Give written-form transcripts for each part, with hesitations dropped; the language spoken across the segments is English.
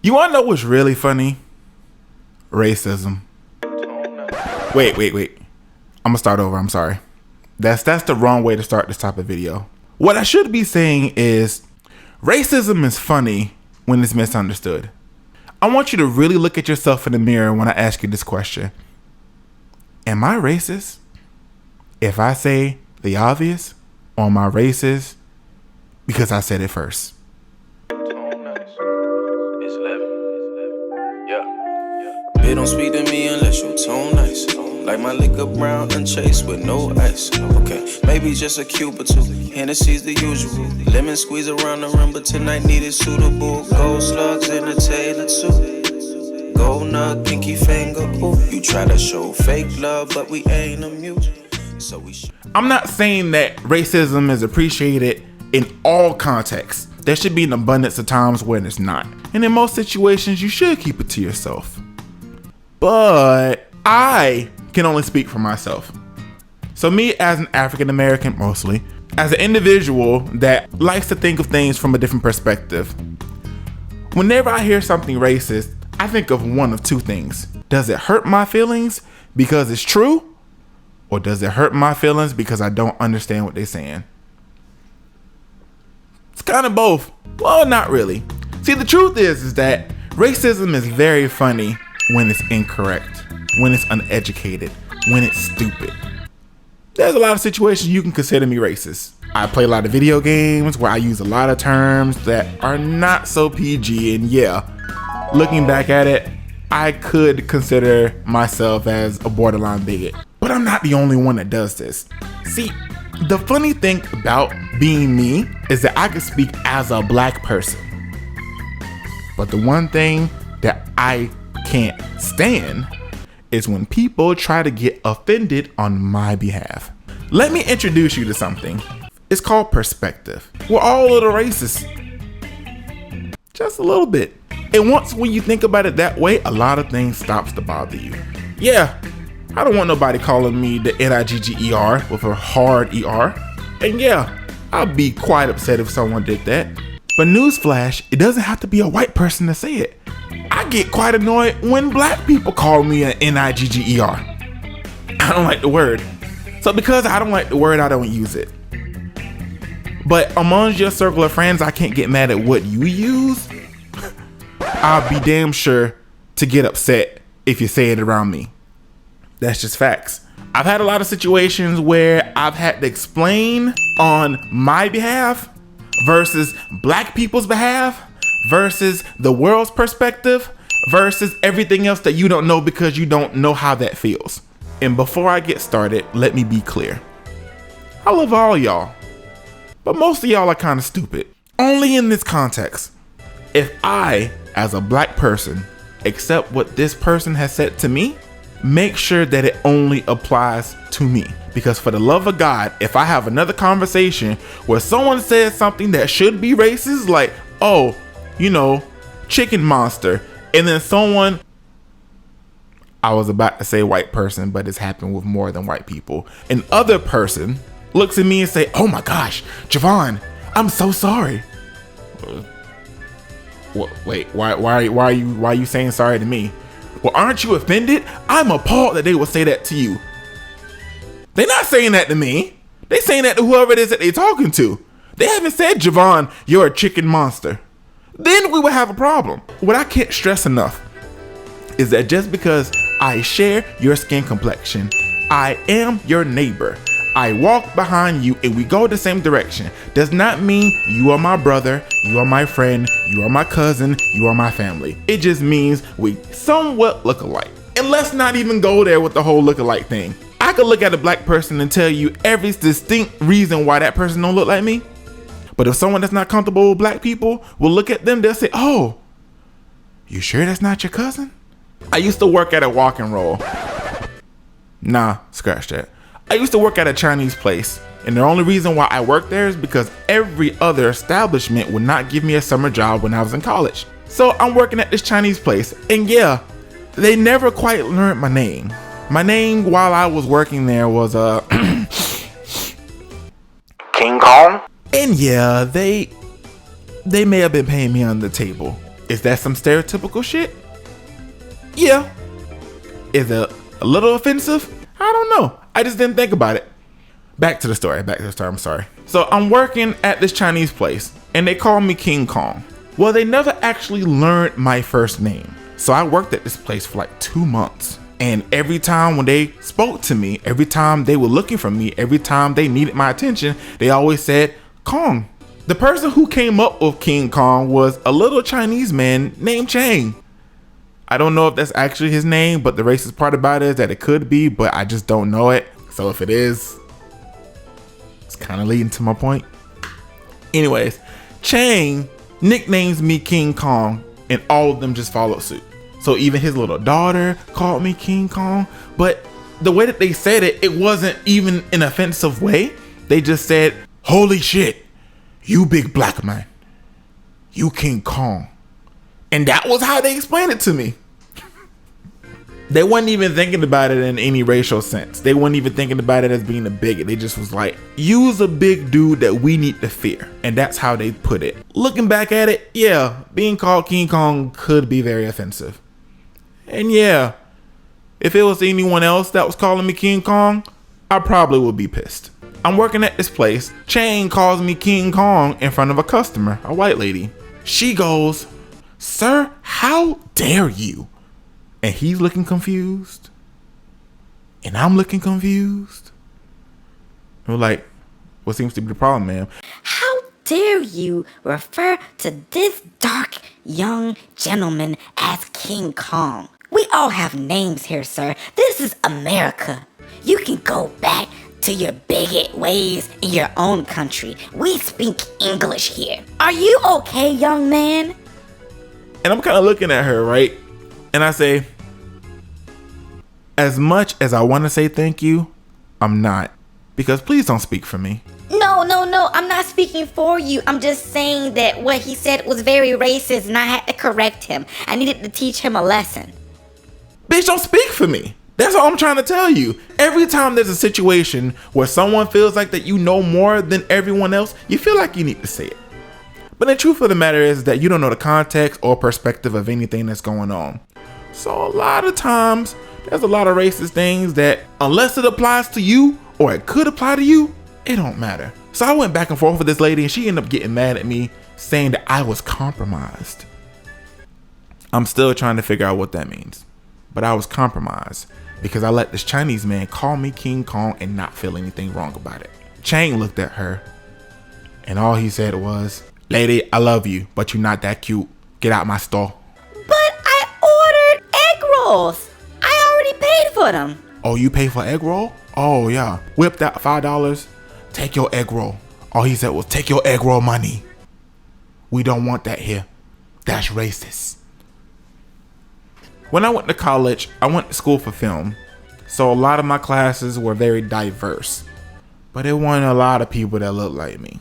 You want to know what's really funny? Racism. Wait. I'm gonna start over. I'm sorry. That's the wrong way to start this type of video. What I should be saying is racism is funny when it's misunderstood. I want you to really look at yourself in the mirror when I ask you this question. Am I racist? If I say the obvious, or am I racist because I said it first? It's Levin. Yeah. They don't speak to me unless your tone nice. Like my liquor brown unchased with no ice. Okay, maybe just a cube or two. Hennessy's the usual. Lemon squeeze around the rim, but tonight needed suitable. Gold slugs in a tailored suit. Gold nut, pinky finger. Ooh, you try to show fake love, but we ain't amused. So I'm not saying that racism is appreciated in all contexts. There should be an abundance of times when it's not. And in most situations, you should keep it to yourself. But I can only speak for myself. So me as an African American, mostly, as an individual that likes to think of things from a different perspective, whenever I hear something racist, I think of one of two things. Does it hurt my feelings because it's true? Or does it hurt my feelings because I don't understand what they're saying? It's kind of both. Well, not really. See, the truth is that racism is very funny when it's incorrect, when it's uneducated, when it's stupid. There's a lot of situations you can consider me racist. I play a lot of video games where I use a lot of terms that are not so PG, and yeah, looking back at it, I could consider myself as a borderline bigot. But I'm not the only one that does this. See, the funny thing about being me is that I can speak as a black person. But the one thing that I can't stand is when people try to get offended on my behalf. Let me introduce you to something. It's called perspective. We're all a little racist. Just a little bit. And once when you think about it that way, a lot of things stops to bother you. Yeah, I don't want nobody calling me the Nigger with a hard ER. And yeah, I'd be quite upset if someone did that. But newsflash, it doesn't have to be a white person to say it. I get quite annoyed when black people call me an Nigger. I don't like the word. So because I don't like the word, I don't use it. But amongst your circle of friends, I can't get mad at what you use. I'll be damn sure to get upset if you say it around me. That's just facts. I've had a lot of situations where I've had to explain on my behalf versus black people's behalf versus the world's perspective versus everything else that you don't know because you don't know how that feels. And before I get started, let me be clear. I love all y'all, but most of y'all are kind of stupid. Only in this context. If I, as a black person, accept what this person has said to me, make sure that it only applies to me. Because for the love of God, if I have another conversation where someone says something that should be racist, like, oh, you know, chicken monster, and then someone, I was about to say white person, but it's happened with more than white people. An other person looks at me and say, oh my gosh, Javon, I'm so sorry. Wait, why are you saying sorry to me? Well, aren't you offended? I'm appalled that they would say that to you. They're not saying that to me. They're saying that to whoever it is that they're talking to. They haven't said, Javon, you're a chicken monster. Then we would have a problem. What I can't stress enough is that just because I share your skin complexion, I am your neighbor, I walk behind you and we go the same direction, does not mean you are my brother, you are my friend, you are my cousin, you are my family. It just means we somewhat look alike. And let's not even go there with the whole look alike thing. I could look at a black person and tell you every distinct reason why that person don't look like me. But if someone that's not comfortable with black people will look at them, they'll say, oh, you sure that's not your cousin? I used to work at a walk and roll. Nah, scratch that. I used to work at a Chinese place, and the only reason why I worked there is because every other establishment would not give me a summer job when I was in college. So I'm working at this Chinese place, and yeah, they never quite learned my name. My name while I was working there was King Kong. And yeah, they they may have been paying me on the table. Is that some stereotypical shit? Yeah. Is it a little offensive? I don't know. I just didn't think about it. Back to the story. I'm sorry. So I'm working at this Chinese place and they call me King Kong. Well, they never actually learned my first name. So I worked at this place for like 2 months. And every time when they spoke to me, every time they were looking for me, every time they needed my attention, they always said Kong. The person who came up with King Kong was a little Chinese man named Chang. I don't know if that's actually his name, but the racist part about it is that it could be, but I just don't know it. So if it is, it's kind of leading to my point. Anyways, Chang nicknames me King Kong and all of them just followed suit. So even his little daughter called me King Kong, but the way that they said it, it wasn't even an offensive way. They just said, "Holy shit, you big black man, you King Kong." And that was how they explained it to me. They weren't even thinking about it in any racial sense. They weren't even thinking about it as being a bigot. They just was like, "You's a big dude that we need to fear." And that's how they put it. Looking back at it, yeah, being called King Kong could be very offensive. And yeah, if it was anyone else that was calling me King Kong, I probably would be pissed. I'm working at this place. Chang calls me King Kong in front of a customer, a white lady. She goes, "Sir, how dare you?" And he's looking confused. And I'm looking confused. We're like, "What seems to be the problem, ma'am?" How dare you refer to this dark young gentleman as King Kong? We all have names here, sir. This is America. You can go back to your bigot ways in your own country. We speak English here. Are you okay, young man? And I'm kind of looking at her, right? And I say, as much as I want to say thank you, I'm not. Because please don't speak for me. No, I'm not speaking for you. I'm just saying that what he said was very racist and I had to correct him. I needed to teach him a lesson. Bitch, don't speak for me. That's all I'm trying to tell you. Every time there's a situation where someone feels like that you know more than everyone else, you feel like you need to say it. But the truth of the matter is that you don't know the context or perspective of anything that's going on. So a lot of times, there's a lot of racist things that unless it applies to you or it could apply to you, it don't matter. So I went back and forth with this lady and she ended up getting mad at me saying that I was compromised. I'm still trying to figure out what that means. But I was compromised because I let this Chinese man call me King Kong and not feel anything wrong about it. Chang looked at her and all he said was, "Lady, I love you, but you're not that cute. Get out my store." But I ordered egg rolls. I already paid for them. "Oh, you pay for egg roll? Oh yeah. Whipped out $5. Take your egg roll." All he said was, "Take your egg roll money. We don't want that here. That's racist." When I went to college, I went to school for film. So a lot of my classes were very diverse. But it wasn't a lot of people that looked like me.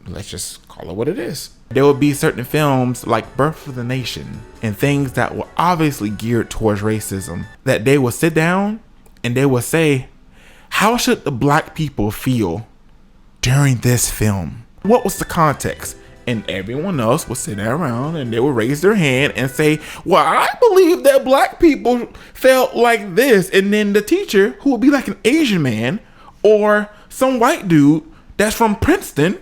Let's just call it what it is. There would be certain films like Birth of the Nation and things that were obviously geared towards racism that they would sit down and they would say, "How should the black people feel during this film? What was the context?" And everyone else would sit around and they would raise their hand and say, "Well, I believe that black people felt like this." And then the teacher, who would be like an Asian man or some white dude that's from Princeton,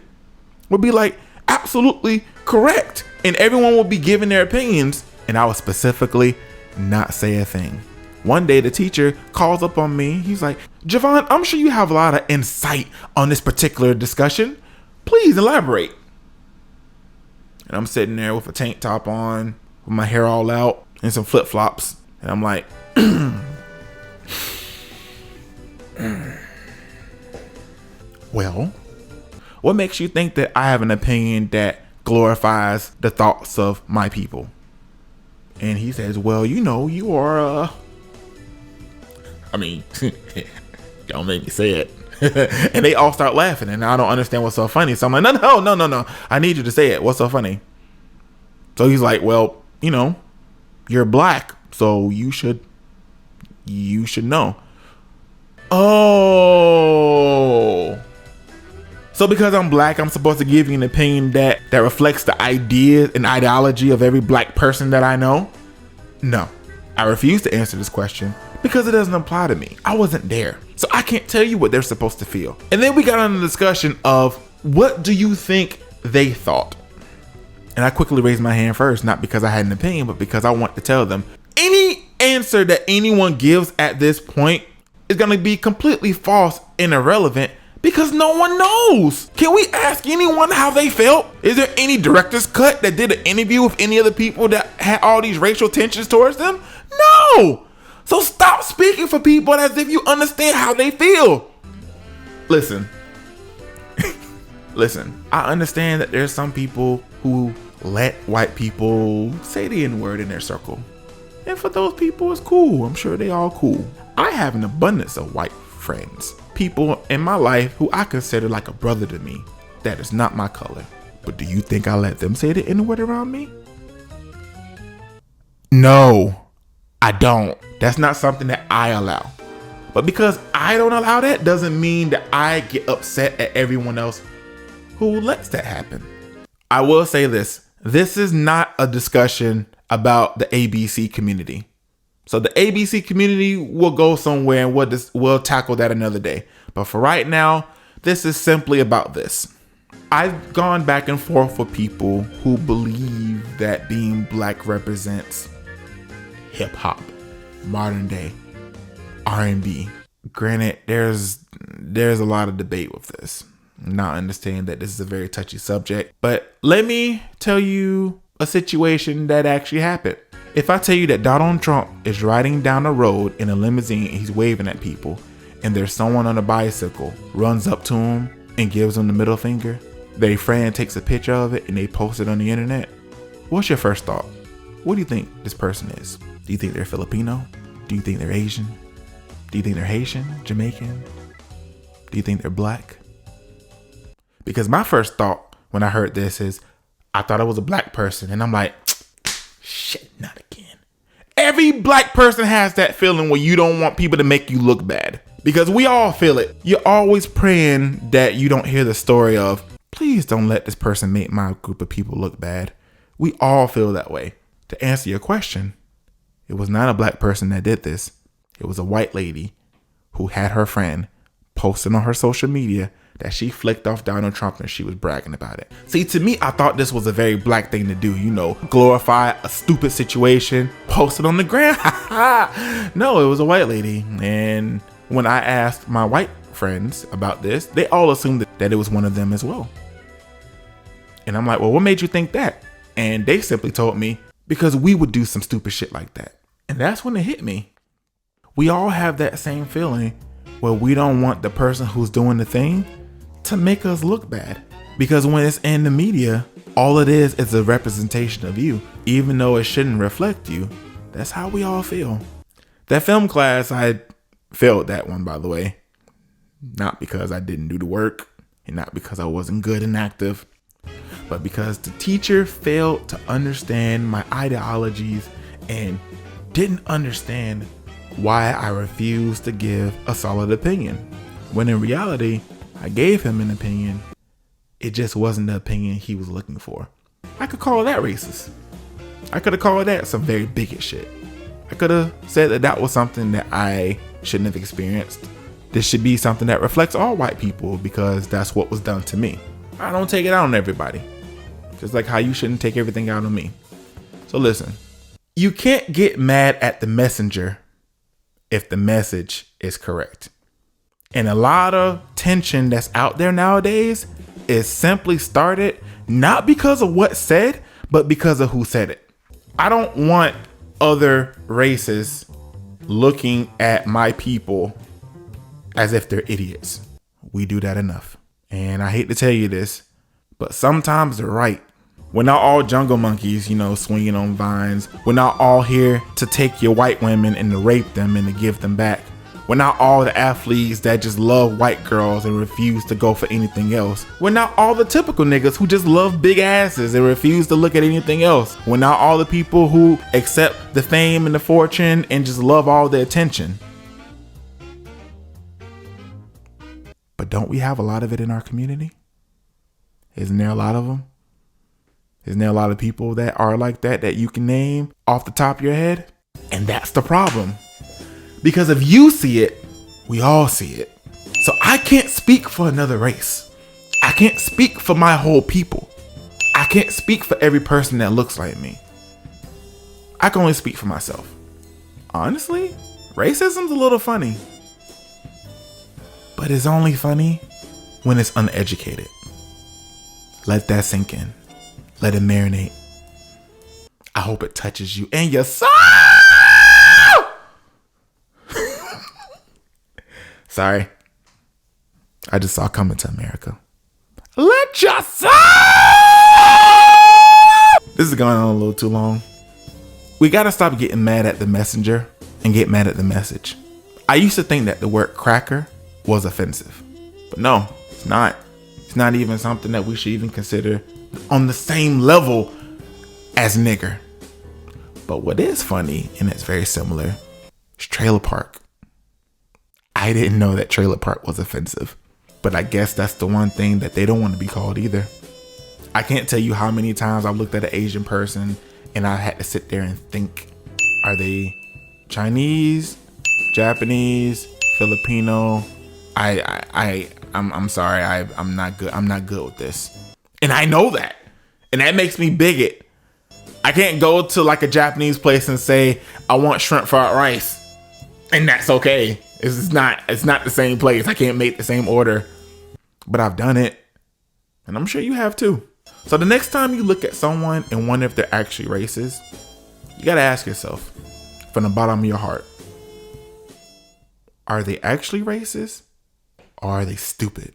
would be like, "Absolutely correct." And everyone would be giving their opinions. And I would specifically not say a thing. One day the teacher calls up on me. He's like, "Javon, I'm sure you have a lot of insight on this particular discussion. Please elaborate." And I'm sitting there with a tank top on, with my hair all out, and some flip-flops. And I'm like, "Well, what makes you think that I have an opinion that glorifies the thoughts of my people?" And he says, "Well, you know, you are, don't make me say it." And they all start laughing and I don't understand what's so funny. So I'm like, no. I need you to say it. What's so funny? So he's like, "Well, you know, you're black, so you should know." Oh. So because I'm black, I'm supposed to give you an opinion that reflects the ideas and ideology of every black person that I know? No, I refuse to answer this question because it doesn't apply to me. I wasn't there, so I can't tell you what they're supposed to feel. And then we got on the discussion of what do you think they thought? And I quickly raised my hand first, not because I had an opinion, but because I want to tell them any answer that anyone gives at this point is going to be completely false and irrelevant because no one knows. Can we ask anyone how they felt? Is there any director's cut that did an interview with any of the people that had all these racial tensions towards them? No. So stop speaking for people as if you understand how they feel. Listen, I understand that there's some people who let white people say the N-word in their circle. And for those people, it's cool. I'm sure they all cool. I have an abundance of white friends. People in my life who I consider like a brother to me. That is not my color. But do you think I let them say the N-word around me? No, I don't. That's not something that I allow. But because I don't allow that doesn't mean that I get upset at everyone else who lets that happen. I will say this. This is not a discussion about the ABC community. So the ABC community will go somewhere and we'll tackle that another day. But for right now, this is simply about this. I've gone back and forth with people who believe that being black represents hip hop, modern day, R&B. Granted, there's a lot of debate with this. Not understand that this is a very touchy subject, but let me tell you a situation that actually happened. If I tell you that Donald Trump is riding down the road in a limousine and he's waving at people, and there's someone on a bicycle runs up to him and gives him the middle finger, their friend takes a picture of it and they post it on the internet, what's your first thought? What do you think this person is? Do you think they're Filipino? Do you think they're Asian? Do you think they're Haitian, Jamaican? Do you think they're black? Because my first thought when I heard this is, I thought it was a black person. And I'm like, shit, not again. Every black person has that feeling where you don't want people to make you look bad. Because we all feel it. You're always praying that you don't hear the story of, please don't let this person make my group of people look bad. We all feel that way. To answer your question, it was not a black person that did this. It was a white lady who had her friend posting on her social media that she flicked off Donald Trump and she was bragging about it. See, to me, I thought this was a very black thing to do, glorify a stupid situation, post it on the gram. No, it was a white lady. And when I asked my white friends about this, they all assumed that it was one of them as well. And I'm like, well, what made you think that? And they simply told me, because we would do some stupid shit like that. And that's when it hit me. We all have that same feeling where we don't want the person who's doing the thing to make us look bad. Because when it's in the media, all it is a representation of you, even though it shouldn't reflect you. That's how we all feel. That film class, I failed that one, by the way. Not because I didn't do the work and not because I wasn't good and active, but because the teacher failed to understand my ideologies and didn't understand why I refused to give a solid opinion. When in reality, I gave him an opinion. It just wasn't the opinion he was looking for. I could call that racist. I could have called that some very bigot shit. I could have said that was something that I shouldn't have experienced. This should be something that reflects all white people because that's what was done to me. I don't take it out on everybody. Just like how you shouldn't take everything out on me. So listen, you can't get mad at the messenger if the message is correct. And a lot of tension that's out there nowadays is simply started not because of what's said, but because of who said it. I don't want other races looking at my people as if they're idiots. We do that enough. And I hate to tell you this, but sometimes they're right. We're not all jungle monkeys, swinging on vines. We're not all here to take your white women and to rape them and to give them back. We're not all the athletes that just love white girls and refuse to go for anything else. We're not all the typical niggas who just love big asses and refuse to look at anything else. We're not all the people who accept the fame and the fortune and just love all the attention. But don't we have a lot of it in our community? Isn't there a lot of them? Isn't there a lot of people that are like that you can name off the top of your head? And that's the problem. Because if you see it, we all see it. So I can't speak for another race. I can't speak for my whole people. I can't speak for every person that looks like me. I can only speak for myself. Honestly, racism's a little funny. But it's only funny when it's uneducated. Let that sink in. Let it marinate. I hope it touches you and your soul. Sorry. I just saw Coming to America. Let your soul. This is going on a little too long. We gotta stop getting mad at the messenger and get mad at the message. I used to think that the word cracker was offensive. But no, it's not. It's not even something that we should even consider on the same level as nigger. But what is funny, and it's very similar, is trailer park. I didn't know that trailer park was offensive. But I guess that's the one thing that they don't want to be called either. I can't tell you how many times I've looked at an Asian person and I had to sit there and think, are they Chinese, Japanese, Filipino? I'm sorry, I'm not good. I'm not good with this. And I know that. And that makes me bigot. I can't go to like a Japanese place and say, I want shrimp fried rice. And that's okay. It's not the same place. I can't make the same order. But I've done it. And I'm sure you have too. So the next time you look at someone and wonder if they're actually racist, you gotta ask yourself from the bottom of your heart, are they actually racist or are they stupid?